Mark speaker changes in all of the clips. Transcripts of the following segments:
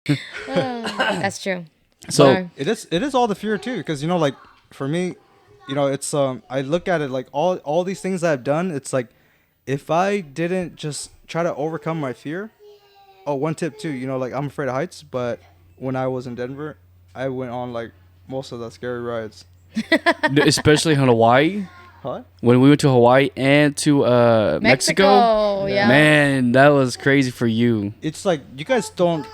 Speaker 1: That's true.
Speaker 2: So
Speaker 3: It is all the fear too, because like for me, it's I look at it like all these things that I've done. It's like if I didn't just try to overcome my fear. Oh, one tip too. Like I'm afraid of heights, but when I was in Denver, I went on like most of the scary rides.
Speaker 2: especially in Hawaii.
Speaker 3: Huh?
Speaker 2: When we went to Hawaii and to Mexico,
Speaker 1: yeah.
Speaker 2: man, that was crazy for you.
Speaker 3: It's like you guys don't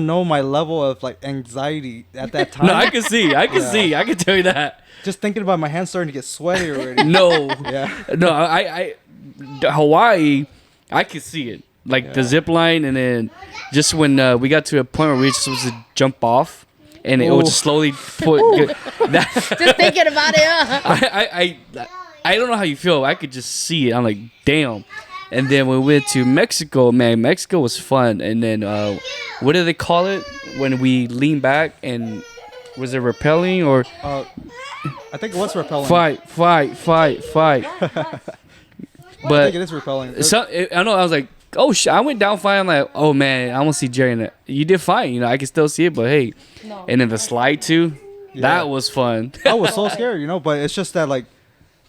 Speaker 3: know my level of like anxiety at that time.
Speaker 2: No, I can see. I can
Speaker 3: Yeah.
Speaker 2: see. I can tell you that.
Speaker 3: Just thinking about my hands starting to get sweaty already.
Speaker 2: No,
Speaker 3: Yeah.
Speaker 2: no, Hawaii, I could see it. Like the zip line, and then just when we got to a point where we were supposed to jump off, and it would just slowly put.
Speaker 1: Just thinking about it.
Speaker 2: I don't know how you feel. I could just see it. I'm like, damn. And then we went to Mexico. Man, Mexico was fun. And then what do they call it when we lean back and was it rappelling or
Speaker 3: I think it was repelling.
Speaker 2: fight?
Speaker 3: I
Speaker 2: But
Speaker 3: think it is repelling.
Speaker 2: I know. I was like, oh shit! I went down fine. I'm like, oh man, I don't see Jerry in it. You did fine. I can still see it, but hey.
Speaker 1: No.
Speaker 2: And then the slide too.
Speaker 3: Yeah.
Speaker 2: That was fun.
Speaker 3: I was so scared, but it's just that like,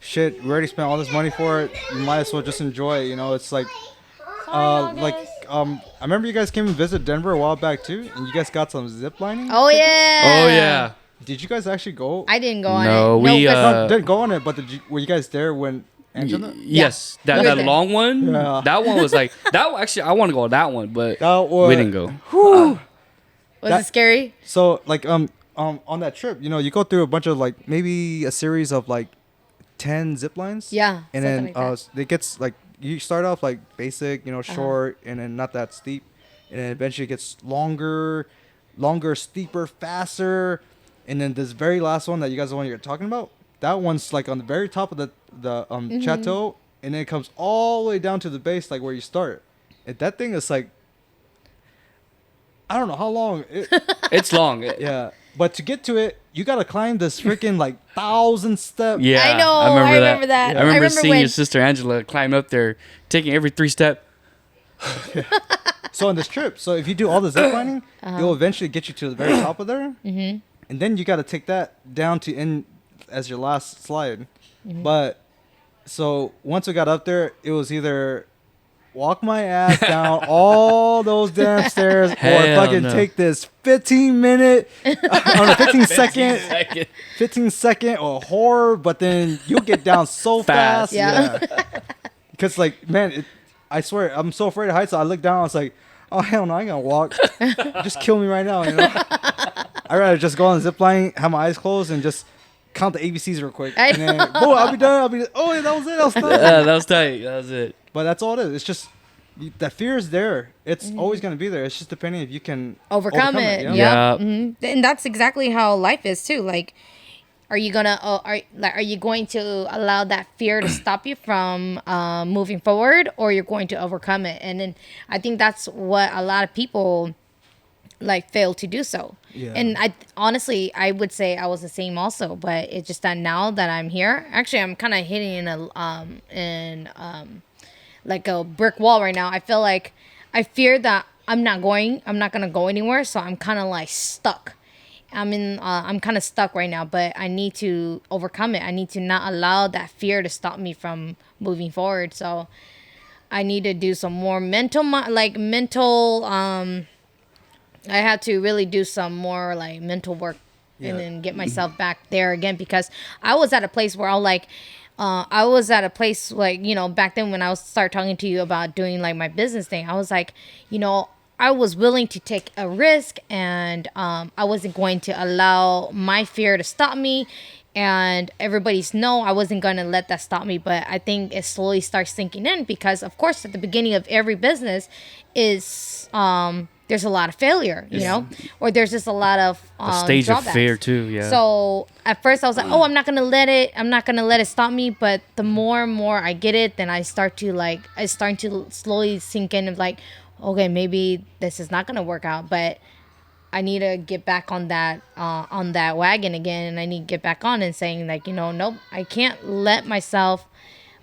Speaker 3: shit, we already spent all this money for it. You might as well just enjoy it. It's like, I remember you guys came and visit Denver a while back too, and you guys got some zip lining.
Speaker 1: Oh yeah.
Speaker 2: Oh yeah.
Speaker 3: Did you guys actually go?
Speaker 1: I didn't go on
Speaker 2: No,
Speaker 1: it.
Speaker 2: we,
Speaker 1: 'cause-
Speaker 3: No, didn't go on it, but were you guys there when Angela?
Speaker 2: Yes,
Speaker 1: We were
Speaker 2: that
Speaker 1: there.
Speaker 2: long one.
Speaker 3: Yeah.
Speaker 2: That one was like that. Actually, I want to go on that one, but
Speaker 3: That was,
Speaker 2: we didn't go.
Speaker 1: Was it scary?
Speaker 3: So like on that trip, you go through a bunch of like maybe a series of like 10 zip lines.
Speaker 1: Yeah,
Speaker 3: And
Speaker 1: something
Speaker 3: then
Speaker 1: like that.
Speaker 3: it gets like you start off like basic, short, and then not that steep, and then eventually it gets longer, steeper, faster, and then this very last one that you guys the one you're talking about. That one's like on the very top of the chateau, and then it comes all the way down to the base, like where you start. And that thing is like, I don't know how long.
Speaker 2: It's long.
Speaker 3: Yeah, but to get to it, you gotta climb this freaking like 1,000 steps.
Speaker 2: Yeah,
Speaker 1: I know,
Speaker 2: I remember
Speaker 1: I remember that.
Speaker 2: I remember
Speaker 1: I remember
Speaker 2: seeing
Speaker 1: when-
Speaker 2: your sister Angela climb up there, taking every 3 step.
Speaker 3: So on this trip, so if you do all the zip lining, it'll eventually get you to the very top of there, and then you gotta take that down to in as your last slide. But so once we got up there, it was either walk my ass down all those damn stairs, or
Speaker 2: Hell
Speaker 3: fucking
Speaker 2: no.
Speaker 3: take this 15-minute, 15-second or horror. But then you'll get down so
Speaker 2: Fast.
Speaker 3: fast.
Speaker 1: Yeah.
Speaker 3: Because like, man, I swear, I'm so afraid of heights. So I look down, I was like, oh hell no, I ain't gonna walk. Just kill me right now. I'd rather just go on the zip line, have my eyes closed, and just count the ABCs real quick. And then, boom, I'll be done. Oh, yeah, that was it. That was done.
Speaker 2: That was tight. That was it.
Speaker 3: But that's all it is. It's just that fear is there. It's always gonna be there. It's just depending if you can
Speaker 1: Overcome it.
Speaker 3: you know?
Speaker 2: Yeah.
Speaker 1: And that's exactly how life is too. Like, are you going to allow that fear to stop you from moving forward, or you're going to overcome it? And then I think that's what a lot of people like fail to do so.
Speaker 3: Yeah.
Speaker 1: And I honestly, I would say I was the same also, but it's just that now that I'm here, actually I'm kind of hitting in like a brick wall right now. I feel like I fear that I'm not going to go anywhere, so I'm kind of like stuck. I'm kind of stuck right now, but I need to overcome it. I need to not allow that fear to stop me from moving forward. So I need to do some more mental I had to really do some more like mental work and then get myself back there again, because I was at a place where back then when I started talking to you about doing like my business thing, I was like, I was willing to take a risk, and I wasn't going to allow my fear to stop me. And everybody's no, I wasn't going to let that stop me. But I think it slowly starts sinking in, because of course at the beginning of every business is there's a lot of failure, or there's just a lot of
Speaker 2: Stage
Speaker 1: drawbacks.
Speaker 2: of fear too. Yeah.
Speaker 1: So at first I was like, oh, I'm not gonna let it stop me. But the more and more I get it, then it's starting to slowly sink in of like, okay, maybe this is not gonna work out, but I need to get back on that wagon again, and I need to get back on and saying like, nope, I can't let myself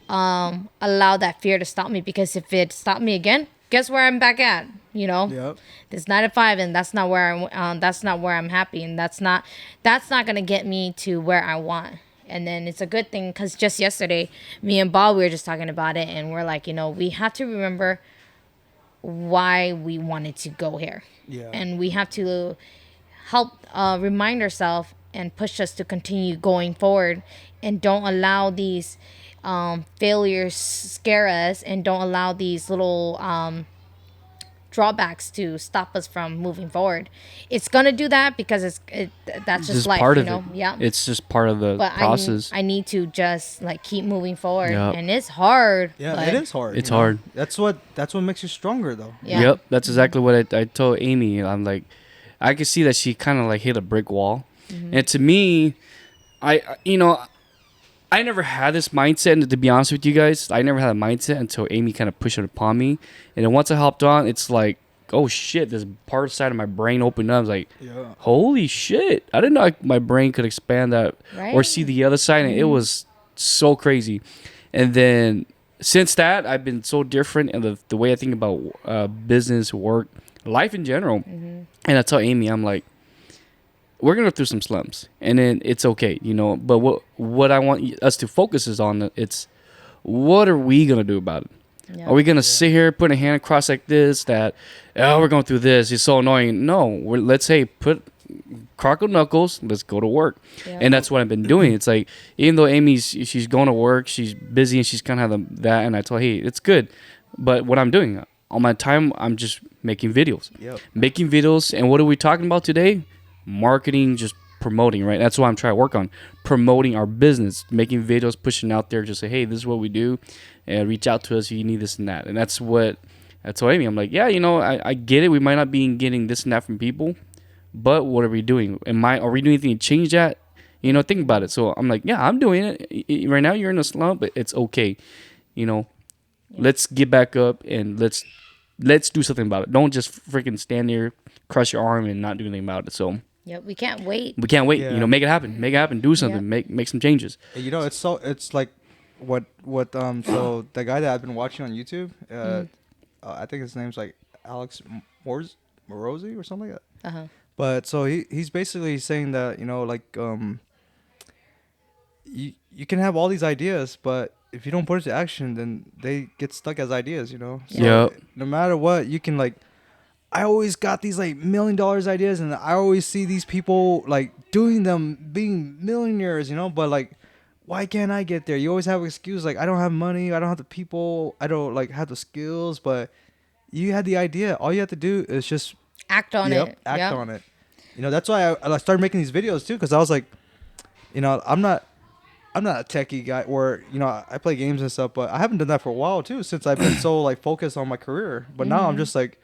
Speaker 1: allow that fear to stop me, because if it stopped me again, guess where I'm back at?
Speaker 3: Yep.
Speaker 1: It's 9 to 5, and that's not where I'm happy, and that's not gonna get me to where I want. And then it's a good thing, because just yesterday, me and Bob, we were just talking about it, and we're like, we have to remember why we wanted to go here.
Speaker 3: Yeah.
Speaker 1: And we have to help remind ourselves and push us to continue going forward, and don't allow these failures scare us, and don't allow these little drawbacks to stop us from moving forward. It's gonna do that because that's just life,
Speaker 2: part
Speaker 1: you
Speaker 2: of
Speaker 1: know.
Speaker 2: it.
Speaker 1: Yeah.
Speaker 2: It's just part of the
Speaker 1: But
Speaker 2: process.
Speaker 1: I need to just like keep moving forward,
Speaker 2: Yep.
Speaker 1: and it's hard.
Speaker 3: Yeah,
Speaker 1: but
Speaker 3: it is hard.
Speaker 2: It's
Speaker 3: you know?
Speaker 2: hard.
Speaker 3: That's what makes you stronger, though.
Speaker 1: Yeah.
Speaker 2: Yep, that's exactly what I told Amy. I'm like, I could see that she kind of like hit a brick wall, and to me, I never had this mindset. And to be honest with you guys, I never had a mindset until Amy kind of pushed it upon me, and then once I hopped on, it's like, oh shit, this part side of my brain opened up. I was like,
Speaker 3: Yeah.
Speaker 2: holy shit, I didn't know my brain could expand that or
Speaker 1: Right.
Speaker 2: see the other side, and it was so crazy. And then since that, I've been so different in the way I think about business, work, life in general. And I tell Amy, I'm like, we're gonna go through some slumps, and then it's okay, But what I want us to focus is on, it's what are we gonna do about it?
Speaker 1: Yeah.
Speaker 2: Are we gonna sit here, put a hand across like this? That we're going through this. It's so annoying. No, let's put crockle knuckles. Let's go to work,
Speaker 1: Yeah.
Speaker 2: and that's what I've been doing. It's like, even though she's going to work, she's busy, and she's kind of that. And I tell her, hey, it's good, but what I'm doing all my time, I'm just making videos.
Speaker 3: Yep.
Speaker 2: Making videos, and what are we talking about today? Marketing, just promoting, right? That's what I'm trying to work on, promoting our business, making videos, pushing out there, just say, hey, this is what we do, and reach out to us if you need this and that. And that's what I told Amy. I'm like, yeah, I get it. We might not be getting this and that from people, but what are we doing? Are we doing anything to change that? Think about it. So I'm like, yeah, I'm doing it. Right now you're in a slump, but it's okay. Let's get back up and let's do something about it. Don't just freaking stand there, crush your arm, and not do anything about it. So
Speaker 1: Yep. We can't wait.
Speaker 2: we can't wait.
Speaker 3: Yeah.
Speaker 2: Make it happen. Make it happen. Do something.
Speaker 1: Yeah.
Speaker 2: Make some changes.
Speaker 3: It's like what so the guy that I've been watching on YouTube, I think his name's like Alex Morosi or something like that.
Speaker 1: Uh-huh.
Speaker 3: But so he's basically saying that you can have all these ideas, but if you don't put it to action, then they get stuck as ideas. So
Speaker 2: Yep.
Speaker 3: no matter what, you can I always got these like $1 million ideas, and I always see these people like doing them, being millionaires, but like, why can't I get there? You always have excuses like, I don't have money, I don't have the people, I don't like have the skills. But you had the idea. All you have to do is just
Speaker 1: Act on it.
Speaker 3: act
Speaker 1: Yep.
Speaker 3: on it. That's why I started making these videos too, because I was like, I'm not a techie guy, or I play games and stuff, but I haven't done that for a while too, since I've been so like focused on my career. But now I'm just like,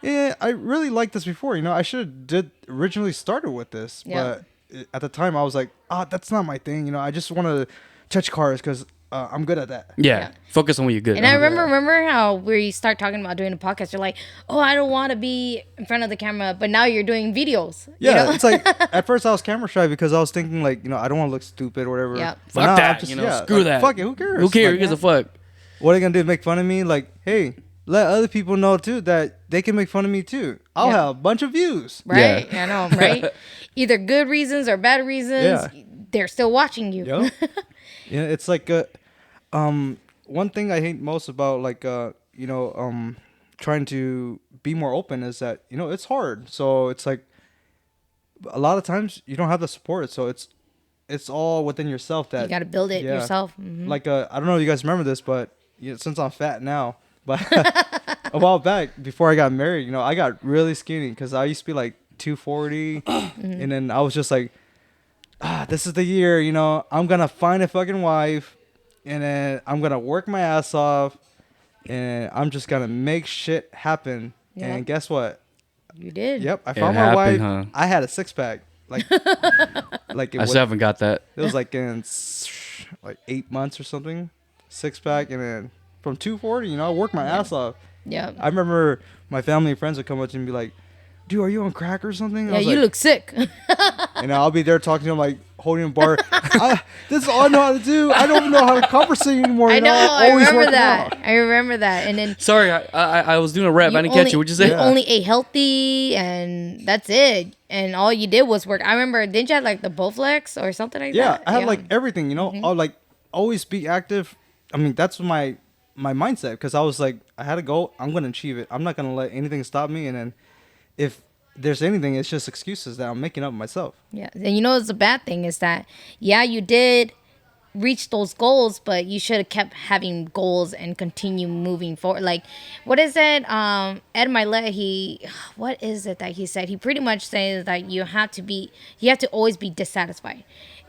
Speaker 3: yeah, I really liked this before. I should have originally started with this,
Speaker 1: Yeah.
Speaker 3: but at the time I was like, that's not my thing. I just want to touch cars because I'm good at that.
Speaker 2: Yeah.
Speaker 1: Yeah.
Speaker 2: Focus on what you're good
Speaker 1: And I
Speaker 2: at.
Speaker 1: remember how we start talking about doing a podcast. You're like, oh, I don't want to be in front of the camera, but now you're doing videos.
Speaker 3: Yeah, it's like at first I was camera shy because I was thinking like, I don't want to look stupid or whatever.
Speaker 1: Yep.
Speaker 3: But
Speaker 2: Fuck
Speaker 3: now
Speaker 2: that.
Speaker 3: I'm
Speaker 2: Screw
Speaker 3: like,
Speaker 2: that.
Speaker 3: Fuck it. Who cares?
Speaker 2: Who cares?
Speaker 3: Like,
Speaker 2: Who gives a fuck?
Speaker 3: what are they gonna do? Make fun of me? Like, hey, let other people know too that they can make fun of me too. I'll
Speaker 1: Yeah.
Speaker 3: have a bunch of views.
Speaker 1: Right?
Speaker 2: Yeah.
Speaker 1: I know, right? Either good reasons or bad reasons.
Speaker 3: Yeah.
Speaker 1: They're still watching you.
Speaker 3: Yep. It's like one thing I hate most about like trying to be more open is that it's hard. So it's like a lot of times you don't have the support. So it's all within yourself that
Speaker 1: You got to build it
Speaker 3: yeah.
Speaker 1: yourself. Mhm.
Speaker 3: Like I don't know if you guys remember this, but since I'm fat now, but a while back before I got married, I got really skinny because I used to be like 240, and then I was just like, this is the year, I'm gonna find a fucking wife, and then I'm gonna work my ass off, and I'm just gonna make shit happen.
Speaker 1: Yeah.
Speaker 3: And guess what?
Speaker 1: You did.
Speaker 3: Yep, I
Speaker 2: It
Speaker 3: found my
Speaker 2: happened,
Speaker 3: wife.
Speaker 2: huh?
Speaker 3: I had a 6-pack, like like it
Speaker 2: I
Speaker 3: was.
Speaker 2: still haven't got that.
Speaker 3: It was like in like 8 months or something, 6-pack, and then from 240, I worked my ass off.
Speaker 1: Yeah.
Speaker 3: I remember my family and friends would come up to me and be like, "Dude, are you on crack or something?" I
Speaker 1: Yeah,
Speaker 3: was
Speaker 1: you
Speaker 3: like,
Speaker 1: look sick.
Speaker 3: and I'll be there talking to him like holding a bar. This is all I know how to do. I don't know how to conversate anymore.
Speaker 1: I
Speaker 3: You
Speaker 1: know. I
Speaker 3: Always
Speaker 1: remember
Speaker 3: working
Speaker 1: that.
Speaker 3: out.
Speaker 1: I remember that. And then
Speaker 2: Sorry, I was doing a rap. I didn't catch you. What'd you say?
Speaker 1: You only ate healthy, and that's it. And all you did was work. I remember, didn't you have like the Bowflex or something like
Speaker 3: Yeah,
Speaker 1: that?
Speaker 3: I had like everything. I'll like always be active. I mean, that's my mindset, because I was like, I had to go. I'm gonna achieve it. I'm not gonna let anything stop me. And then if there's anything, it's just excuses that I'm making up myself.
Speaker 1: Yeah. And it's a bad thing is that, yeah, you did reach those goals, but you should have kept having goals and continue moving forward. Like, what is it? Ed Milet, what is it that he said? He pretty much says that you have to always be dissatisfied.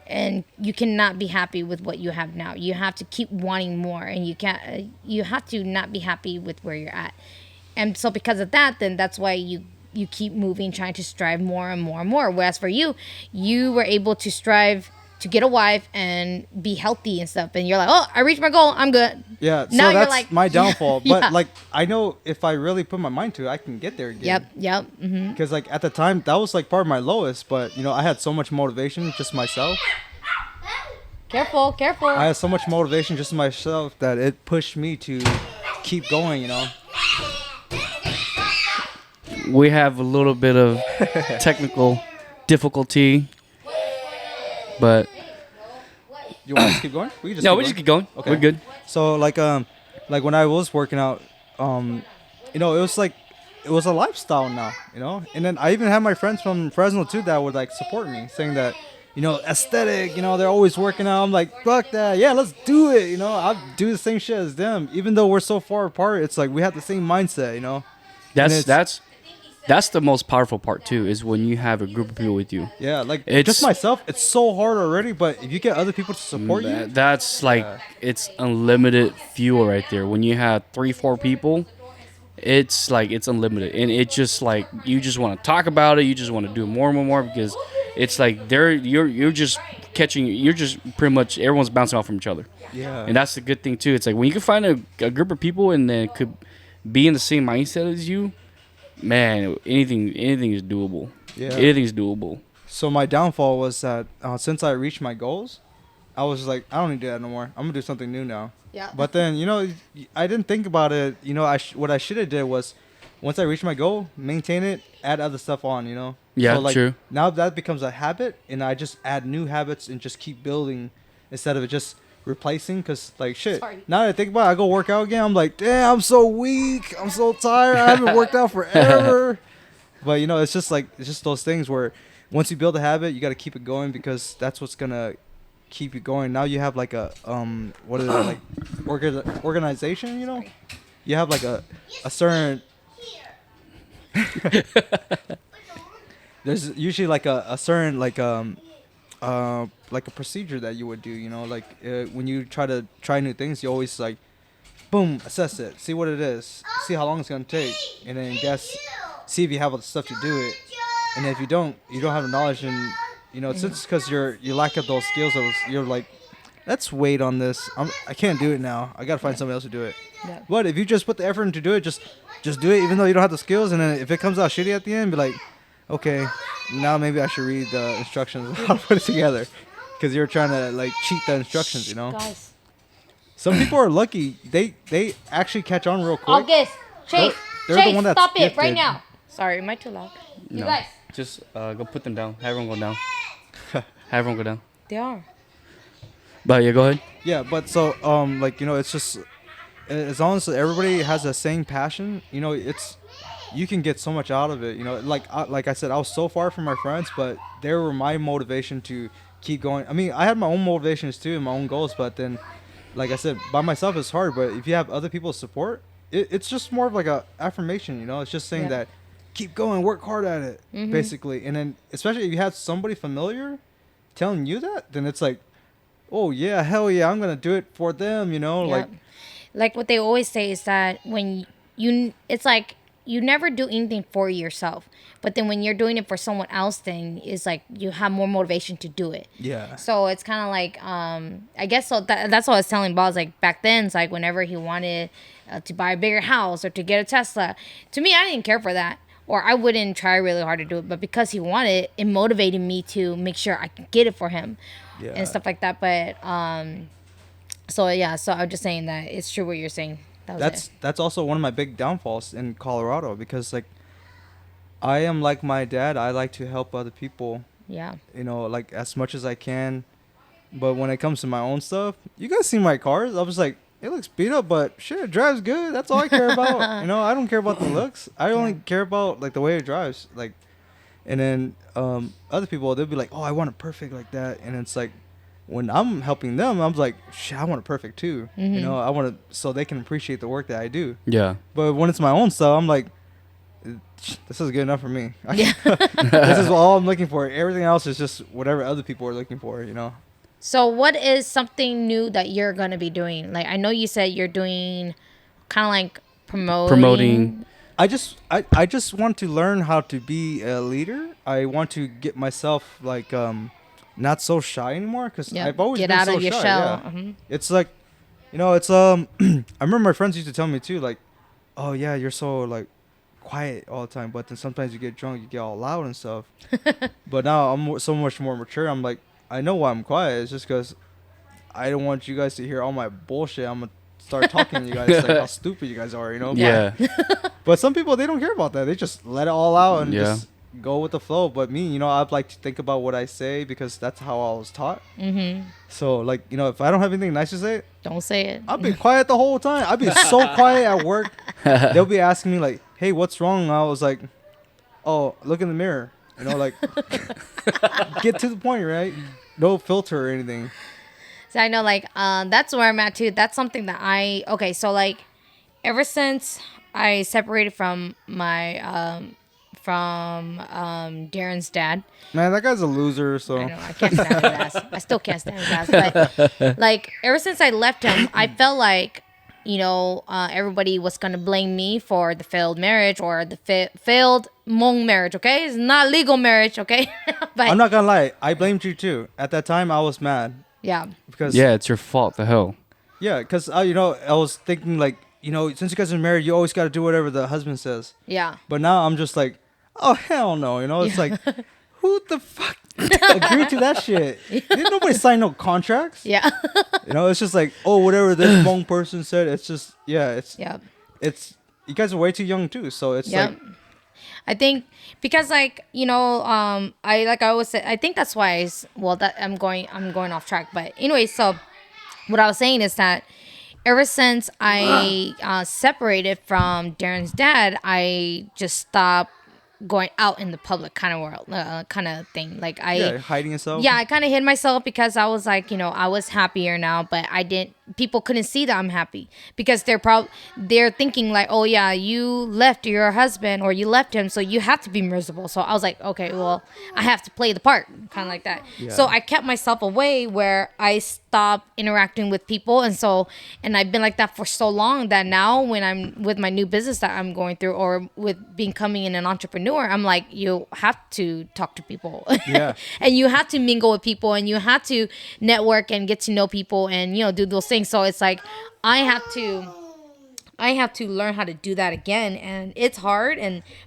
Speaker 1: And you cannot be happy with what you have now. You have to keep wanting more, and you have to not be happy with where you're at. And so because of that, then that's why you keep moving, trying to strive more and more and more. Whereas for you were able to strive to get a wife and be healthy and stuff. And you're like, oh, I reached my goal. I'm good.
Speaker 3: Yeah,
Speaker 1: Now
Speaker 3: so
Speaker 1: you're
Speaker 3: that's
Speaker 1: like-
Speaker 3: my downfall. But
Speaker 1: Yeah.
Speaker 3: like, I know if I really put my mind to it, I can get there again.
Speaker 1: Yep. Mm-hmm.
Speaker 3: Because like at the time, that was like part of my lowest. But I had so much motivation, just myself.
Speaker 1: Careful.
Speaker 3: I had so much motivation just myself that it pushed me to keep going.
Speaker 2: We have a little bit of technical difficulty, but
Speaker 3: You want us to keep going? We can just
Speaker 2: no,
Speaker 3: keep
Speaker 2: we just keep going.
Speaker 3: Okay.
Speaker 2: We're good.
Speaker 3: So like when I was working out, it was like it was a lifestyle now, And then I even had my friends from Fresno too that would like support me, saying that, aesthetic, they're always working out. I'm like, fuck that, yeah, let's do it, I'll do the same shit as them, even though we're so far apart. It's like we have the same mindset,
Speaker 2: That's the most powerful part too, is when you have a group of people with you.
Speaker 3: Yeah, like
Speaker 2: It's-
Speaker 3: just myself, it's so hard already, but if you get other people to support you,
Speaker 2: That's like it's unlimited fuel right there. When you have 3-4 people, it's like it's unlimited, and it just like you just want to talk about it. You just want to do more and more because it's like you're just pretty much everyone's bouncing off from each other.
Speaker 3: yeah,
Speaker 2: And that's the good thing too. It's like when you can find a group of people and then could be in the same mindset as you, man, anything is doable.
Speaker 3: Yeah.
Speaker 2: Anything's doable.
Speaker 3: So my downfall was that since I reached my goals, I was like, I don't need to do that no more. I'm gonna do something new now.
Speaker 1: Yeah.
Speaker 3: But then I didn't think about it. What I should have did was, once I reached my goal, maintain it, add other stuff on.
Speaker 2: Yeah,
Speaker 3: so, like,
Speaker 2: true.
Speaker 3: Now that becomes a habit, and I just add new habits and just keep building instead of just replacing. Cause like shit.
Speaker 1: Sorry.
Speaker 3: Now that I think about it, I go work out again. I'm like, damn, I'm so weak. I'm so tired. I haven't worked out forever. But it's just those things where once you build a habit, you got to keep it going, because that's what's gonna keep you going. Now you have like a what is it, like organization? You have like a certain. There's usually like a certain like a procedure that you would do. When you try new things, you always like, boom, assess it, see what it is, see how long it's gonna take, and then see if you have all the stuff to do it. And if you don't have the knowledge, and since because you lack of those skills, you're like, let's wait on this. I can't do it now. I gotta find somebody else to do it.
Speaker 1: Yeah.
Speaker 3: But if you just put the effort into do it, just do it, even though you don't have the skills. And then if it comes out shitty at the end, be like, okay, now maybe I should read the instructions how to put it together, because you're trying to like cheat the instructions.
Speaker 1: Guys.
Speaker 3: Some people are lucky; they actually catch on real quick.
Speaker 1: August. Chase.
Speaker 3: They're the
Speaker 1: Chase,
Speaker 3: one that's
Speaker 1: stop it right
Speaker 3: gifted.
Speaker 1: now. Sorry, am I too loud? You
Speaker 2: No.
Speaker 1: guys.
Speaker 2: Just go put them down. Have everyone go down. Have everyone go down.
Speaker 1: They are.
Speaker 2: But yeah, go ahead.
Speaker 3: Yeah, but so it's just as long as everybody has the same passion, you can get so much out of it. Like I said, I was so far from my friends, but they were my motivation to keep going. I mean, I had my own motivations too and my own goals, but then, like I said, by myself it's hard. But if you have other people's support, it's just more of like a affirmation. It's just saying that keep going, work hard at it, basically. And then especially if you have somebody familiar telling you that, then it's like, oh yeah, hell yeah, I'm gonna do it for them.
Speaker 1: Like what they always say is that when it's like you never do anything for yourself, but then when you're doing it for someone else, then it's like you have more motivation to do it.
Speaker 3: Yeah.
Speaker 1: So it's kind of like I guess so that's what I was telling Boz, like back then. It's like whenever he wanted to buy a bigger house or to get a Tesla, to me I didn't care for that. or I wouldn't try really hard to do it, but because he wanted it, it motivated me to make sure I could get it for him
Speaker 3: Yeah.
Speaker 1: and stuff like that. But so yeah, so I'm just saying that it's true what you're saying. That was
Speaker 3: That's also one of my big downfalls in Colorado because like I am like my dad. I like to help other people,
Speaker 1: yeah.
Speaker 3: you know, like as much as I can. But when it comes to my own stuff, you guys see my cars. I was like, it looks beat up, but shit, it drives good. That's all I care about. You know, I don't care about the looks. I only care about like the way it drives. Like, and then other people they'll be like, oh, I want it perfect like that. And it's like, when I'm helping them, I'm like, shit, I want it perfect too. You know, I want it so they can appreciate the work that I do.
Speaker 2: Yeah.
Speaker 3: But when it's my own stuff, I'm like, this is good enough for me.
Speaker 1: Yeah.
Speaker 3: This is all I'm looking for. Everything else is just whatever other people are looking for, you know?
Speaker 1: So what is something new that you're gonna be doing? Like I know you said you're doing kind of like
Speaker 2: Promoting.
Speaker 3: I just want to learn how to be a leader. I want to get myself like not so shy anymore because
Speaker 1: Yeah,
Speaker 3: I've always
Speaker 1: get
Speaker 3: been
Speaker 1: out
Speaker 3: so
Speaker 1: of your
Speaker 3: shy.
Speaker 1: shell.
Speaker 3: Yeah.
Speaker 1: Mhm.
Speaker 3: It's like, you know, it's I remember my friends used to tell me too, like, oh yeah, you're so like quiet all the time, but then sometimes you get drunk, you get all loud and stuff. But now so much more mature. I'm like, I know why I'm quiet. It's just because I don't want you guys to hear all my bullshit. I'm gonna start talking to you guys like how stupid you guys are, you know?
Speaker 2: Yeah.
Speaker 3: But some people they don't care about that. They just let it all out and
Speaker 2: Yeah.
Speaker 3: just go with the flow. But me, you know, I'd like to think about what I say because that's how I was taught.
Speaker 1: Mhm.
Speaker 3: So like, you know, if I don't have anything nice to say,
Speaker 1: Don't say it.
Speaker 3: I'll be quiet the whole time. I'll be so quiet at work. They'll be asking me like, "Hey, what's wrong?" And I was like, "Oh, look in the mirror." You know, like get to the point, right? No filter or anything.
Speaker 1: So I know, like, that's where I'm at too. That's something that okay. So like, ever since I separated from my Darren's dad,
Speaker 3: Man, that guy's a loser. So
Speaker 1: I know I can't stand his ass. I still can't stand his ass. But like, ever since I left him, I felt like, you know, everybody was gonna blame me for the failed marriage or the failed Hmong marriage. Okay, it's not legal marriage. Okay, but
Speaker 3: I'm not gonna lie, I blamed you too. At that time, I was mad
Speaker 1: yeah,
Speaker 3: because
Speaker 2: Yeah, it's your fault. The hell.
Speaker 3: yeah, because you know, I was thinking like, you know, since you guys are married, you always got to do whatever the husband says.
Speaker 1: yeah.
Speaker 3: But now I'm just like, oh hell no, you know, it's like, who the fuck agreed to that shit? Didn't nobody sign no contracts?
Speaker 1: Yeah.
Speaker 3: You know, it's just like, oh, whatever this wrong person said. It's just, yeah,
Speaker 1: Yeah.
Speaker 3: it's you guys are way too young too, so it's
Speaker 1: Yeah.
Speaker 3: like,
Speaker 1: I think because like, you know, I always said, I think that's why that I'm going off track. But anyway, so what I was saying is that ever since I separated from Darren's dad, I just stopped going out in the public kind of world, kind of thing. Like
Speaker 3: yeah, hiding yourself.
Speaker 1: yeah, I kind of hid myself because I was like, you know, I was happier now, but people couldn't see that I'm happy because they're thinking like, oh yeah, you left your husband or you left him, so you have to be miserable. So I was like, okay, well, I have to play the part, kind of like that. So I kept myself away where I stopped interacting with people, and I've been like that for so long that now when I'm with my new business that I'm going through or with becoming an entrepreneur, I'm like, you have to talk to people.
Speaker 3: Yeah.
Speaker 1: And you have to mingle with people and you have to network and get to know people and, you know, do those things. So it's like I have to learn how to do that again, and it's hard,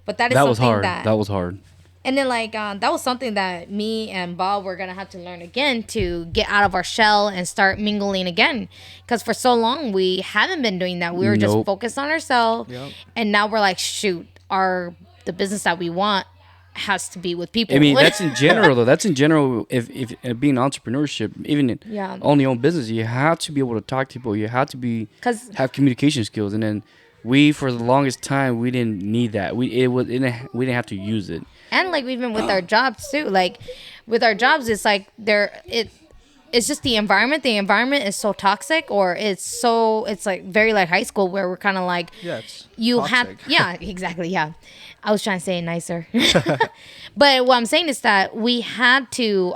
Speaker 1: but that is
Speaker 2: That was
Speaker 1: something
Speaker 2: hard.
Speaker 1: that
Speaker 2: That was hard.
Speaker 1: and then like that was something that me and Bob were gonna have to learn again to get out of our shell and start mingling again, because for so long we haven't been doing that. We were just
Speaker 2: Nope.
Speaker 1: focused on ourselves.
Speaker 3: Yep.
Speaker 1: And now we're like, shoot, the business that we want has to be with people.
Speaker 2: I mean, that's in general though. That's in general. If being entrepreneurship, even in
Speaker 1: Yeah.
Speaker 2: own your own business, you have to be able to talk to people. You have to
Speaker 1: 'Cause-
Speaker 2: have communication skills. And then we, for the longest time, we didn't need that. We didn't have to use it.
Speaker 1: And like even with our jobs too, like with our jobs, it's like it's just the environment. The environment is so toxic, or it's like very like high school where we're kind of like,
Speaker 3: Yeah, it's
Speaker 1: you
Speaker 3: toxic.
Speaker 1: have, yeah, exactly, yeah. I was trying to say it nicer, but what I'm saying is that we had to,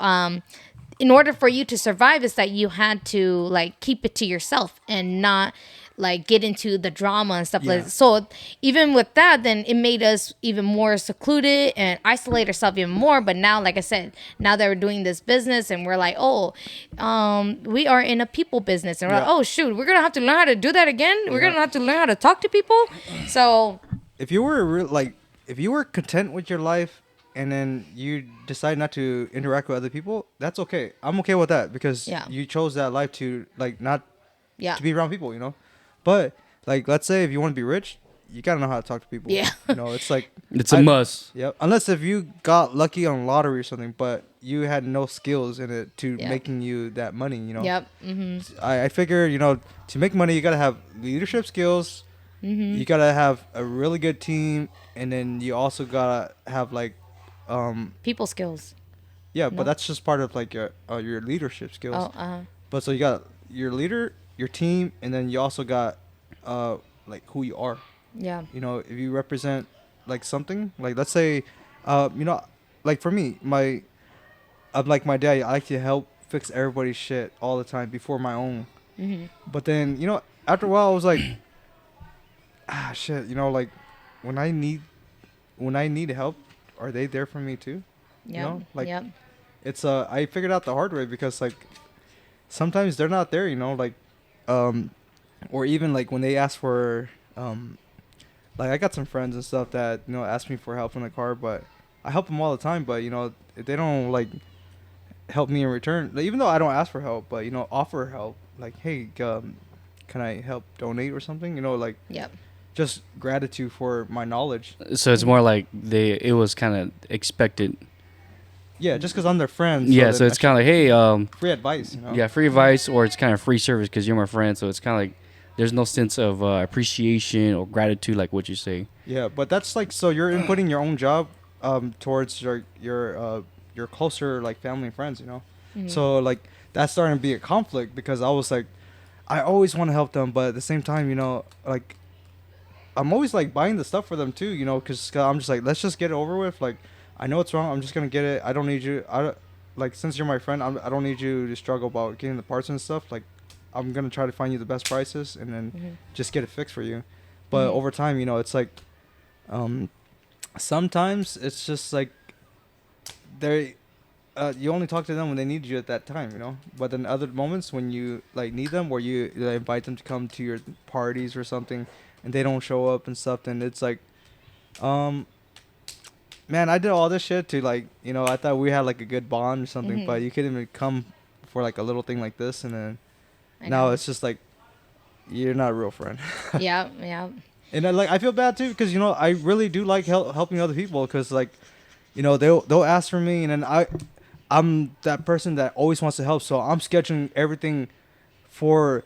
Speaker 1: in order for you to survive, is that you had to like keep it to yourself and not like get into the drama and stuff like
Speaker 3: Yeah.
Speaker 1: that. So even with that, then it made us even more secluded and isolate ourselves even more. But now, like I said, now that we're doing this business and we're like, oh, we are in a people business, and we're like,
Speaker 3: Yeah.
Speaker 1: oh shoot, we're gonna have to learn how to do that again. We're
Speaker 3: Yeah.
Speaker 1: gonna have to learn how to talk to people. So
Speaker 3: If you were like, if you were content with your life and then you decide not to interact with other people, that's okay. I'm okay with that because
Speaker 1: Yeah.
Speaker 3: you chose that life to like not
Speaker 1: Yeah.
Speaker 3: to be around people, you know. But like, let's say if you want to be rich, you gotta know how to talk to people.
Speaker 1: Yeah.
Speaker 3: You know, it's like
Speaker 2: It's a must.
Speaker 3: Yep. Unless if you got lucky on lottery or something, but you had no skills in it to
Speaker 1: Yeah.
Speaker 3: making you that money, you know.
Speaker 1: Yep. Mm-hmm.
Speaker 3: I figure, you know, to make money, you gotta have leadership skills.
Speaker 1: Mm-hmm.
Speaker 3: You gotta have a really good team, and then you also gotta have like,
Speaker 1: People skills.
Speaker 3: yeah,
Speaker 1: No.
Speaker 3: but that's just part of like your leadership skills.
Speaker 1: Oh,
Speaker 3: But so you got your leader, your team, and then you also got like who you are.
Speaker 1: yeah.
Speaker 3: You know, if you represent like something, like let's say, you know, like for me, I'm like my dad. I like to help fix everybody's shit all the time before my own.
Speaker 1: Mm-hmm.
Speaker 3: But then, you know, after a while, I was like, shit. You know, like when I need help, are they there for me too?
Speaker 1: Yep.
Speaker 3: know, like-
Speaker 1: yep.
Speaker 3: It's I figured out the hard way because like sometimes they're not there. You know, like or even like when they ask for like I got some friends and stuff that you know ask me for help in the car, but I help them all the time. But you know they don't like help me in return. Like, even though I don't ask for help, but you know offer help. Like hey, can I help donate or something? You know like
Speaker 1: Yep.
Speaker 3: just gratitude for my knowledge.
Speaker 2: So it's more like it was kind of expected.
Speaker 3: Yeah, just because I'm their friend.
Speaker 2: Yeah, so
Speaker 3: then
Speaker 2: it's
Speaker 3: I
Speaker 2: kind of like, hey,
Speaker 3: should- free advice. You know.
Speaker 2: yeah, free advice, or it's kind of free service because you're my friend. So it's kind of like there's no sense of appreciation or gratitude, like what you say.
Speaker 3: Yeah, but that's like so you're inputting your own job towards your closer like family and friends, you know. So like that's starting to be a conflict because I was like I always want to help them, but at the same time, you know, like I'm always like buying the stuff for them too, you know, cuz I'm just like let's just get it over with. Like I know it's wrong. I'm just going to get it. I don't need you like since you're my friend, I don't need you to struggle about getting the parts and stuff. Like I'm going to try to find you the best prices and then just get it fixed for you. But over time, you know, it's like sometimes it's just like they you only talk to them when they need you at that time, you know. But then other moments when you like need them, where you invite them to come to your parties or something, and they don't show up and stuff, then it's like, man, I did all this shit to like, you know, I thought we had like a good bond or something, but you couldn't even come for like a little thing like this, and then
Speaker 1: I
Speaker 3: now
Speaker 1: know.
Speaker 3: it's just like you're not a real friend.
Speaker 1: Yeah. Yeah.
Speaker 3: And I, like I feel bad too because you know I really do like helping other people because like, you know they'll ask for me and then I'm that person that always wants to help, so I'm scheduling everything for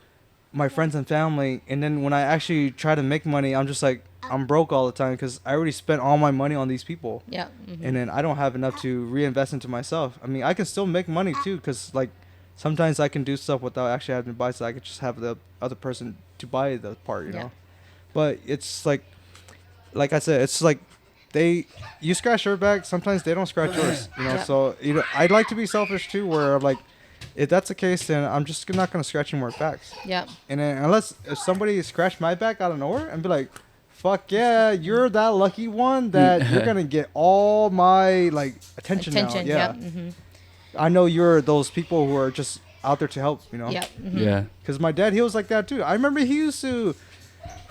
Speaker 3: my friends and family, and then when I actually try to make money, I'm just like I'm broke all the time because I already spent all my money on these people,
Speaker 1: Yeah.
Speaker 3: and then I don't have enough to reinvest into myself. I mean I can still make money too because like sometimes I can do stuff without actually having to buy, so I could just have the other person to buy the part, you
Speaker 1: Yeah.
Speaker 3: know. But it's like I said, it's like you scratch their back, sometimes they don't scratch yours, you know.
Speaker 1: Yeah.
Speaker 3: So you know, I'd like to be selfish too, where I'm like, if that's the case, then I'm just not gonna scratch any more backs.
Speaker 1: Yeah.
Speaker 3: And then if somebody scratched my back out of nowhere, and be like, fuck yeah, you're that lucky one that you're gonna get all my like attention now. Yeah.
Speaker 1: Yep. Mm-hmm.
Speaker 3: I know you're those people who are just out there to help, you know.
Speaker 1: Yep. Mm-hmm.
Speaker 2: Yeah.
Speaker 3: Because my dad, he was like that too. I remember he used to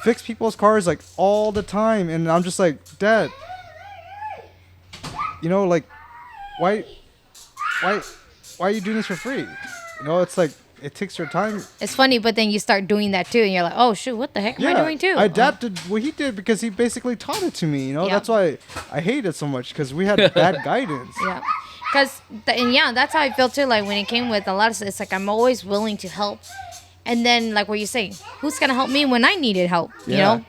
Speaker 3: fix people's cars like all the time, and I'm just like, Dad, you know, like, why are you doing this for free? You know, it's like it takes your time.
Speaker 1: It's funny, but then you start doing that too, and you're like, "Oh shoot, what the heck am I doing too?"
Speaker 3: I adapted what he did because he basically taught it to me. You know,
Speaker 1: Yeah.
Speaker 3: that's why I hate it so much because we had bad guidance.
Speaker 1: Yeah, because and yeah, that's how I feel too. Like when it came with a lot of, it's like I'm always willing to help, and then like what you say, who's gonna help me when I needed help? You
Speaker 3: Yeah.
Speaker 1: know?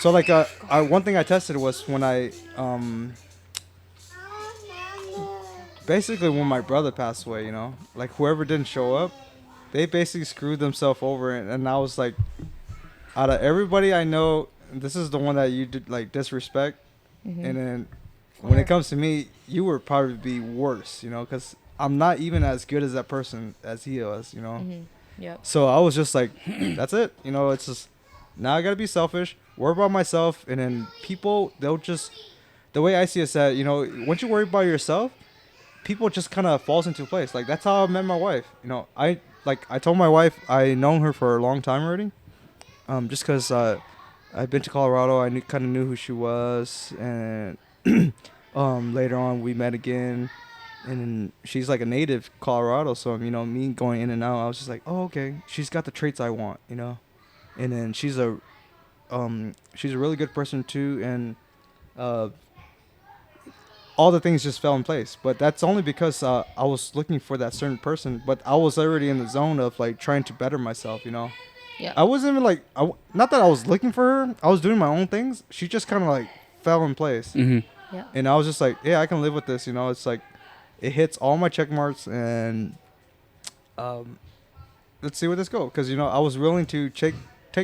Speaker 3: So like, one thing I tested was when I basically when my brother passed away. You know, like whoever didn't show up, they basically screwed themselves over, and I was like, out of everybody I know, this is the one that you did like disrespect, and then when it comes to me, you would probably be worse, you know, because I'm not even as good as that person as he was, you know.
Speaker 1: Yep.
Speaker 3: So I was just like, that's it, you know. It's just now I gotta be selfish, worry about myself, and then people they'll just the way I see it said, you know, once you worry about yourself, people just kind of falls into place. Like that's how I met my wife. You know, I told my wife I known her for a long time already, just because I've been to Colorado. I kind of knew who she was, and later on we met again, and then she's like a native Colorado. So me going in and out, I was just like, oh, okay, she's got the traits I want, and then she's a really good person too, and uh, all the things just fell in place. But that's only because I was looking for that certain person, but I was already in the zone of like trying to better myself,
Speaker 1: Yeah.
Speaker 3: I wasn't even like, not that I was looking for her. I was doing my own things. She just kind of like fell in place.
Speaker 2: Mm-hmm.
Speaker 1: Yeah.
Speaker 3: And I was just like, yeah, I can live with this. It's like, it hits all my check marks, and let's see where this goes. Because, I was willing to take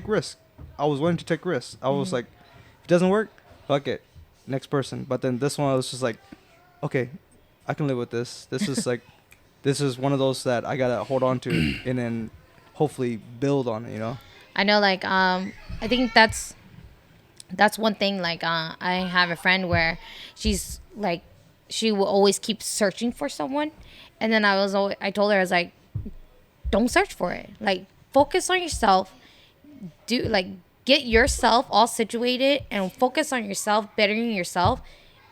Speaker 3: risks. I was willing to take risks. I was like, if it doesn't work, fuck it. Next person. But then this one, I was just like, okay, I can live with this. This is like, this is one of those that I got to hold on to and then hopefully build on it,
Speaker 1: I know, like, I think that's one thing. Like, I have a friend where she's like, she will always keep searching for someone, and then I told her, I was like, don't search for it. Like, focus on yourself. Get yourself all situated and focus on yourself, bettering yourself.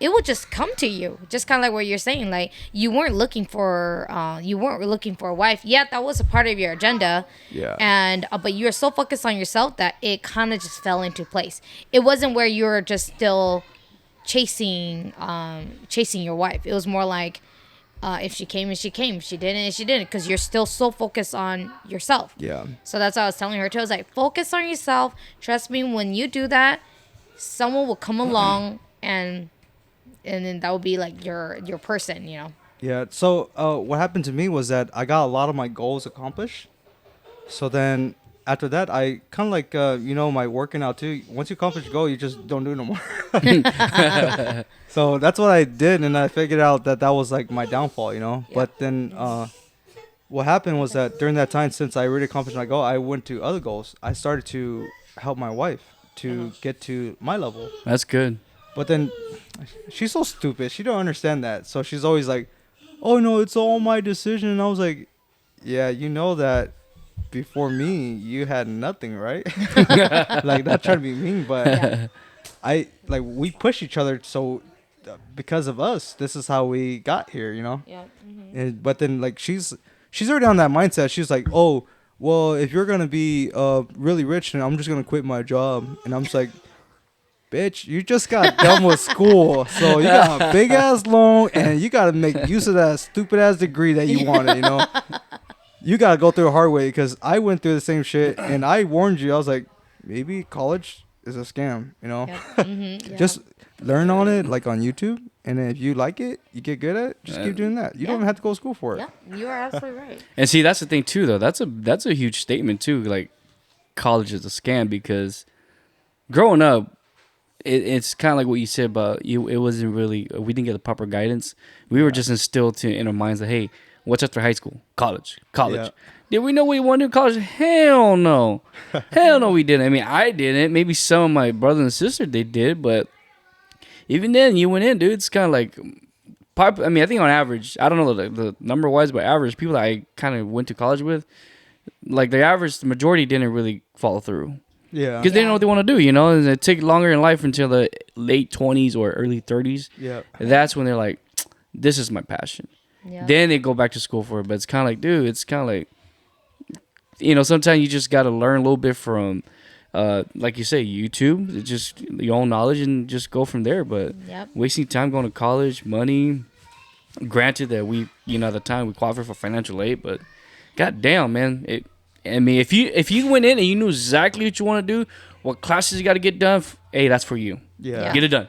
Speaker 1: It will just come to you. Just kind of like what you're saying. Like, you weren't looking for a wife. Yeah, that was a part of your agenda.
Speaker 3: Yeah.
Speaker 1: And but you were so focused on yourself that it kind of just fell into place. It wasn't where you were just still chasing your wife. It was more like, if she came, and she came. If she didn't, and she didn't. Because you're still so focused on yourself.
Speaker 3: Yeah.
Speaker 1: So that's what I was telling her too. I was like, focus on yourself. Trust me, when you do that, someone will come along and then that will be like your person,
Speaker 3: Yeah. So what happened to me was that I got a lot of my goals accomplished. So then after that, I kind of like, my working out too. Once you accomplish your goal, you just don't do it no more. So that's what I did. And I figured out that was like my downfall,
Speaker 1: Yeah.
Speaker 3: But then what happened was that during that time, since I really accomplished my goal, I went to other goals. I started to help my wife to get to my level.
Speaker 2: That's good.
Speaker 3: But then she's so stupid. She don't understand that. So she's always like, oh, no, it's all my decision. And I was like, yeah, you know that before me, you had nothing, right? Like, not trying to be mean, but we push each other. So because of us, this is how we got here,
Speaker 1: Yeah.
Speaker 3: But then, like, she's already on that mindset. She's like, oh, well, if you're going to be really rich, then I'm just going to quit my job. And I'm just like, bitch, you just got done with school, so you got a big ass loan, and you got to make use of that stupid ass degree that you wanted. You got to go through the hard way, because I went through the same shit, and I warned you. I was like, maybe college is a scam.
Speaker 1: Yeah.
Speaker 3: Just learn on it, like on YouTube, and then if you like it, you get good at it. Just keep doing that. You don't even have to go to school for it.
Speaker 1: Yeah, you are absolutely right.
Speaker 2: And see, that's the thing too, though. That's a huge statement too. Like, college is a scam, because growing up, it's kind of like what you said about you. It wasn't really, we didn't get the proper guidance. We were just instilled in our minds that, hey, what's after high school? College.
Speaker 3: Yeah.
Speaker 2: Did we know what we wanted to do in college? Hell no. Hell no, we didn't. I mean, I didn't. Maybe some of my brothers and sisters, they did, but even then, you went in, dude. It's kind of like, I mean, I think on average, I don't know the number wise, but average people that I kind of went to college with, like the majority didn't really follow through.
Speaker 3: Yeah.
Speaker 2: Because they don't know what they want to do, and it take longer in life until the late 20s or early 30s.
Speaker 3: Yeah.
Speaker 2: That's when they're like, this is my passion.
Speaker 1: Yeah.
Speaker 2: Then they go back to school for it. But it's kind of like, dude, it's kind of like, sometimes you just got to learn a little bit from, like you say, YouTube. It's just your own knowledge and just go from there. But
Speaker 1: Yep.
Speaker 2: wasting time going to college, money. Granted that we, at the time we qualified for financial aid, but goddamn, man, I mean, if you went in and you knew exactly what you want to do, what classes you got to get done, hey, that's for you.
Speaker 3: Yeah.
Speaker 2: Get it done.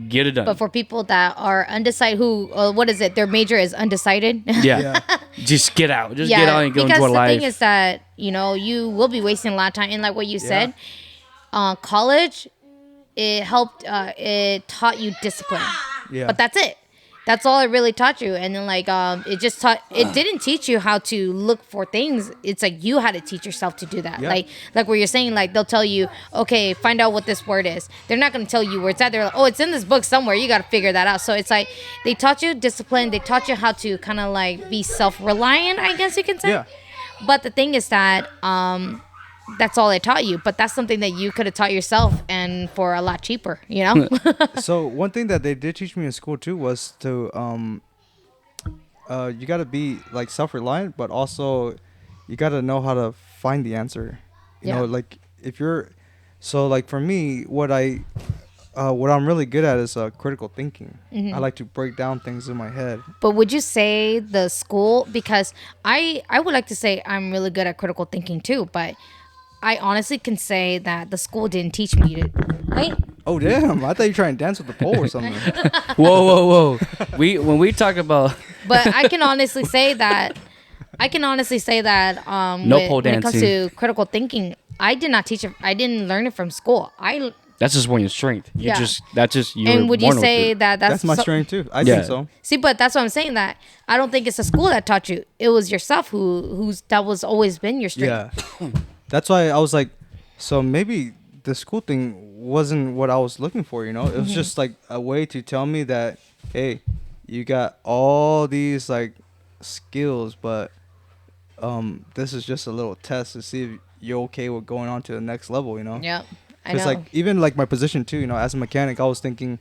Speaker 2: Get it done.
Speaker 1: But for people that are undecided, who what is it? Their major is undecided.
Speaker 2: Yeah. Just get out. Just get out and go
Speaker 1: because
Speaker 2: enjoy
Speaker 1: the
Speaker 2: life.
Speaker 1: thing is that you will be wasting a lot of time. And like what you said, college, it helped. It taught you discipline.
Speaker 3: Yeah.
Speaker 1: But that's it. That's all it really taught you. And then it just taught. It didn't teach you how to look for things. It's like you had to teach yourself to do that.
Speaker 3: Yeah.
Speaker 1: Like what you're saying. Like they'll tell you, okay, find out what this word is. They're not going to tell you where it's at. They're like, oh, it's in this book somewhere. You got to figure that out. So it's like they taught you discipline. They taught you how to kind of like be self-reliant, I guess you can say.
Speaker 3: Yeah.
Speaker 1: But the thing is that that's all they taught you. But that's something that you could have taught yourself and for a lot cheaper, you know?
Speaker 3: So one thing that they did teach me in school too was to you got to be like self-reliant, but also you got to know how to find the answer. You know,
Speaker 1: Yeah.
Speaker 3: like if you're so like for me, what I'm really good at is critical thinking. I like to break down things in my head.
Speaker 1: But would you say the school, because I would like to say I'm really good at critical thinking too, but I honestly can say that the school didn't teach me to, right?
Speaker 3: Oh damn! I thought you were trying to dance with the pole or something.
Speaker 2: Whoa. When we talk about
Speaker 1: But I can honestly say that
Speaker 2: No
Speaker 1: when,
Speaker 2: pole
Speaker 1: when it comes
Speaker 2: dancing.
Speaker 1: to critical thinking, I did not teach it. I didn't learn it from school.
Speaker 2: that's just one of your strength.
Speaker 1: Yeah.
Speaker 2: That's just you.
Speaker 1: And would you
Speaker 2: born with
Speaker 1: say
Speaker 2: it.
Speaker 1: that
Speaker 3: That's my
Speaker 1: so-
Speaker 3: strength too. I
Speaker 2: Yeah.
Speaker 3: think so.
Speaker 1: See, but that's what I'm saying. That I don't think it's the school that taught you. It was yourself that was always been your strength.
Speaker 3: Yeah. That's why I was like, so maybe the school thing wasn't what I was looking for, you know? It was just like a way to tell me that, hey, you got all these like skills, but this is just a little test to see if you're okay with going on to the next level, you know?
Speaker 1: Yep. I
Speaker 3: Because
Speaker 1: know.
Speaker 3: like even like my position too, you know, as a mechanic, I was thinking,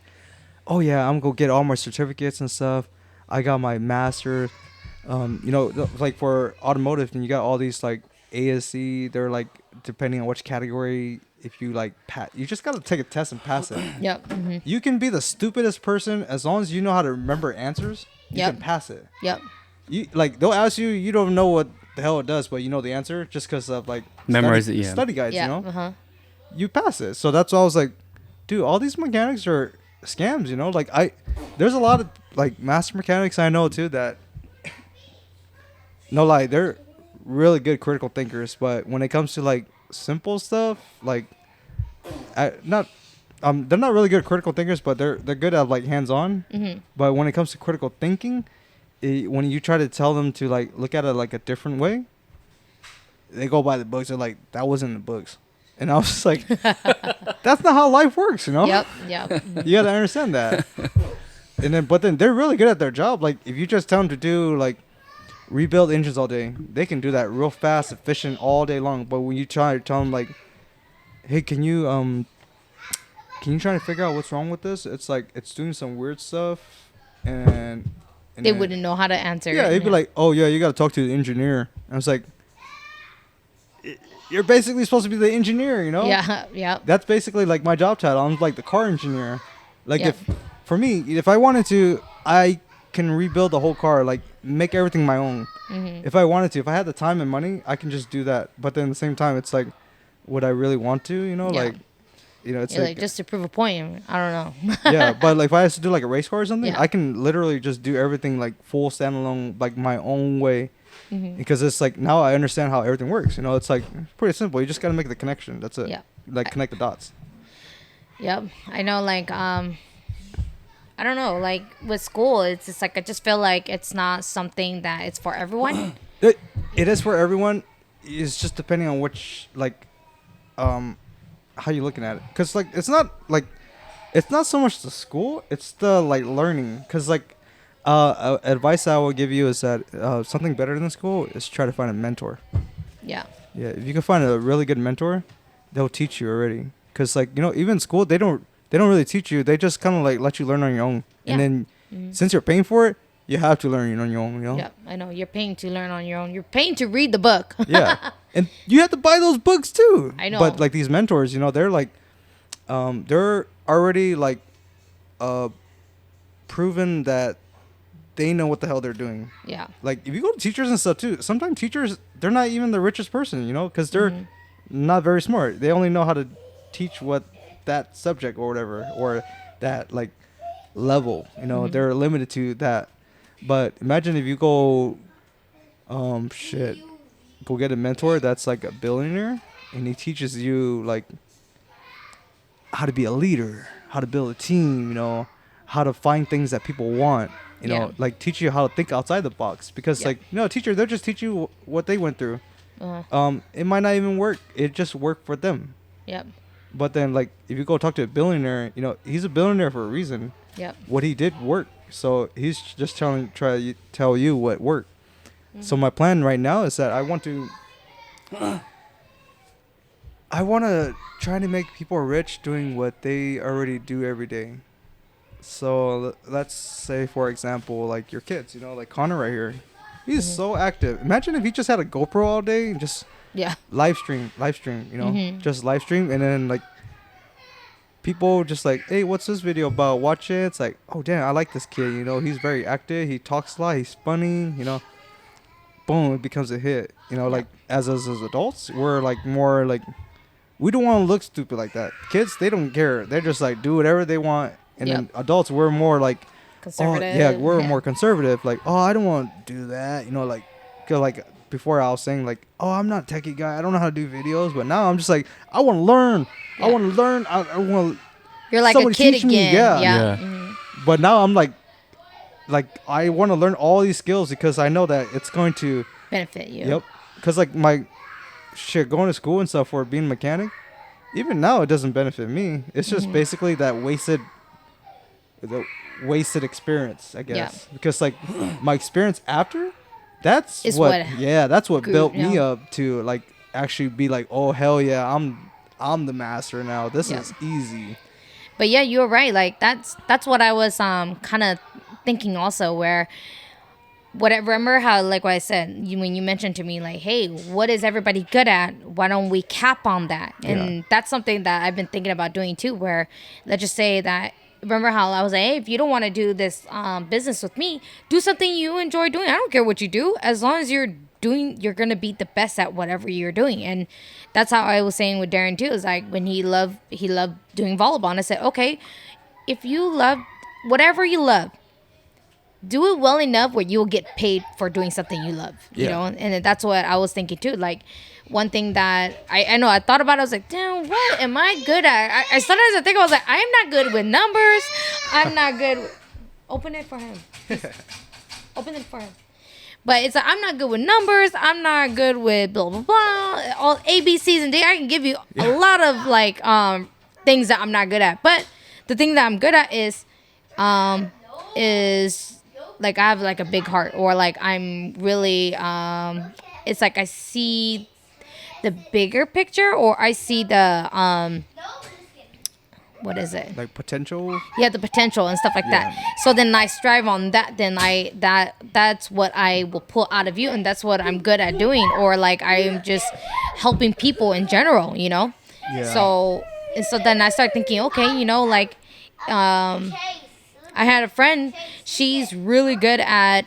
Speaker 3: oh yeah, I'm gonna get all my certificates and stuff. I got my master. You know, like for automotive, and you got all these like ASC. They're like depending on which category. If you like, you just gotta take a test and pass it.
Speaker 1: Yep.
Speaker 3: You can be the stupidest person as long as you know how to remember answers. You
Speaker 1: Yep.
Speaker 3: can pass it.
Speaker 1: Yep.
Speaker 3: You like they'll ask you, you don't know what the hell it does, but you know the answer just because of like
Speaker 2: Memorize
Speaker 3: study,
Speaker 2: it, yeah.
Speaker 3: study guides.
Speaker 1: Yeah.
Speaker 3: You know,
Speaker 1: Uh-huh.
Speaker 3: you pass it. So that's why I was like, dude, all these mechanics are scams, you know? Like there's a lot of like master mechanics I know too that no lie, they're really good critical thinkers, but when it comes to like simple stuff, like they're not really good critical thinkers, but they're good at like hands-on. But when it comes to critical thinking, when you try to tell them to like look at it like a different way, they go by the books. They're like, that wasn't in the books. And I was just like, that's not how life works, you know?
Speaker 1: Yep. Yep.
Speaker 3: You gotta understand that. But then they're really good at their job. Like if you just tell them to do like rebuild engines all day, they can do that real fast, efficient all day long. But when you try to tell them like, hey, can you try to figure out what's wrong with this? It's like it's doing some weird stuff, and
Speaker 1: They
Speaker 3: then-
Speaker 1: wouldn't know how to answer.
Speaker 3: Yeah,
Speaker 1: it.
Speaker 3: he'd be like, oh yeah, you gotta talk to the engineer. And I was like, you're basically supposed to be the engineer, you know?
Speaker 1: Yeah. Yep.
Speaker 3: That's basically like my job title. I'm like the car engineer. Like
Speaker 1: Yep.
Speaker 3: for me, if I wanted to, I can rebuild the whole car, like make everything my own. If I wanted to, if I had the time and money, I can just do that. But then at the same time, it's like, would I really want to? You know,
Speaker 1: Yeah.
Speaker 3: like, you know, it's
Speaker 1: You're
Speaker 3: like,
Speaker 1: like just to prove a point. I don't know.
Speaker 3: yeah. But like if I had to do like a race car or something,
Speaker 1: Yeah.
Speaker 3: I can literally just do everything like full standalone, like my own way. Because it's like now I understand how everything works. You know, it's like pretty simple. You just gotta make the connection. That's it.
Speaker 1: Yeah.
Speaker 3: Like connect the dots.
Speaker 1: Yep. I know. Like I don't know. Like with school, it's just like I just feel like it's not something that it's for everyone.
Speaker 3: It is for everyone. It's just depending on which like, how you looking at it. Cause like it's not so much the school. It's the like learning. Cause like, advice I will give you is that something better than school is try to find a mentor.
Speaker 1: Yeah.
Speaker 3: Yeah, if you can find a really good mentor, they'll teach you already. Cause like you know, even school they don't really teach you. They just kind of like let you learn on your own.
Speaker 1: Yeah.
Speaker 3: And then since you're paying for it, you have to learn on your own. You know.
Speaker 1: Yeah. I know. You're paying to learn on your own. You're paying to read the book.
Speaker 3: Yeah, and you have to buy those books too.
Speaker 1: I know.
Speaker 3: But like these mentors, you know, they're like, they're already like, proven that they know what the hell they're doing.
Speaker 1: Yeah.
Speaker 3: Like if you go to teachers and stuff too, sometimes teachers they're not even the richest person, you know, because they're not very smart. They only know how to teach what that subject or whatever or that like level. You know, they're limited to that. But imagine if you go, go get a mentor that's like a billionaire and he teaches you like how to be a leader, how to build a team, you know, how to find things that people want. You know,
Speaker 1: Yeah.
Speaker 3: like teach you how to think outside the box because
Speaker 1: Yeah.
Speaker 3: like, you know, a teacher, they'll just teach you what they went through.
Speaker 1: Uh-huh.
Speaker 3: It might not even work. It just worked for them.
Speaker 1: Yep.
Speaker 3: But then like, if you go talk to a billionaire, you know, he's a billionaire for a reason.
Speaker 1: Yep.
Speaker 3: What he did work. So he's just try to tell you what worked. So my plan right now is that I want to I want to try to make people rich doing what they already do every day. So let's say, for example, like your kids, like Connor right here. He's so active. Imagine if he just had a GoPro all day and just
Speaker 1: Yeah.
Speaker 3: live stream, just live stream, and then like people just like, hey, what's this video about? Watch it. It's like, oh damn, I like this kid. He's very active. He talks a lot. He's funny. Boom, it becomes a hit. Like as adults, we're like more like, we don't want to look stupid like that. Kids, they don't care. They're just like do whatever they want. And then adults, we're more like,
Speaker 1: Conservative.
Speaker 3: oh yeah, we're more conservative. Like, oh, I don't want to do that. Like, cause like before I was saying like, oh, I'm not a techie guy. I don't know how to do videos. But now I'm just like, I want to learn.
Speaker 1: Yeah.
Speaker 3: I want to learn. I want.
Speaker 1: You're like
Speaker 3: somebody
Speaker 1: a kid
Speaker 3: teach me.
Speaker 1: again.
Speaker 3: Yeah.
Speaker 1: Yeah.
Speaker 2: Yeah.
Speaker 3: But now I'm like I want to learn all these skills because I know that it's going to
Speaker 1: Benefit you.
Speaker 3: Yep. Because like my shit going to school and stuff for being a mechanic, even now it doesn't benefit me. It's just basically that the wasted experience, I guess. Because like my experience after, that's
Speaker 1: Is
Speaker 3: what
Speaker 1: what
Speaker 3: built me up to like actually be like, oh hell yeah, I'm the master now. This is easy.
Speaker 1: But yeah, you're right. Like that's what I was kind of thinking also. Where remember how like what I said when you mentioned to me like, hey, what is everybody good at? Why don't we cap on that? And that's something that I've been thinking about doing too. Where let's just say that. Remember how I was like, hey, if you don't want to do this business with me, do something you enjoy doing. I don't care what you do, as long as you're gonna be the best at whatever you're doing. And that's how I was saying with Darren too. Is like when he loved doing volleyball, and I said, okay, if you love whatever you love, do it well enough where you'll get paid for doing something you love. You know, and that's what I was thinking too. Like one thing that I know I thought about, I was like, damn, what am I good at? I sometimes I think I was like, I'm not good with numbers. I'm not good. Open it for him. Open it for him. But it's like, I'm not good with numbers. I'm not good with blah, blah, blah. All A, B, C's, and D. I can give you a lot of like things that I'm not good at. But the thing that I'm good at is like I have like a big heart, or like I'm really it's like I see the bigger picture, or I see the what is it?
Speaker 3: Like potential.
Speaker 1: Yeah, the potential and stuff like that. So then I strive on that. Then that's what I will pull out of you, and that's what I'm good at doing. Or like I'm just helping people in general, Yeah. So then I start thinking, okay, like I had a friend. She's really good at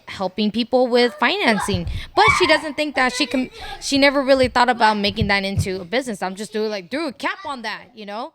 Speaker 1: helping people with financing, but she doesn't think that she can. She never really thought about making that into a business. I'm just doing like, dude, cap on that,
Speaker 3: Yeah.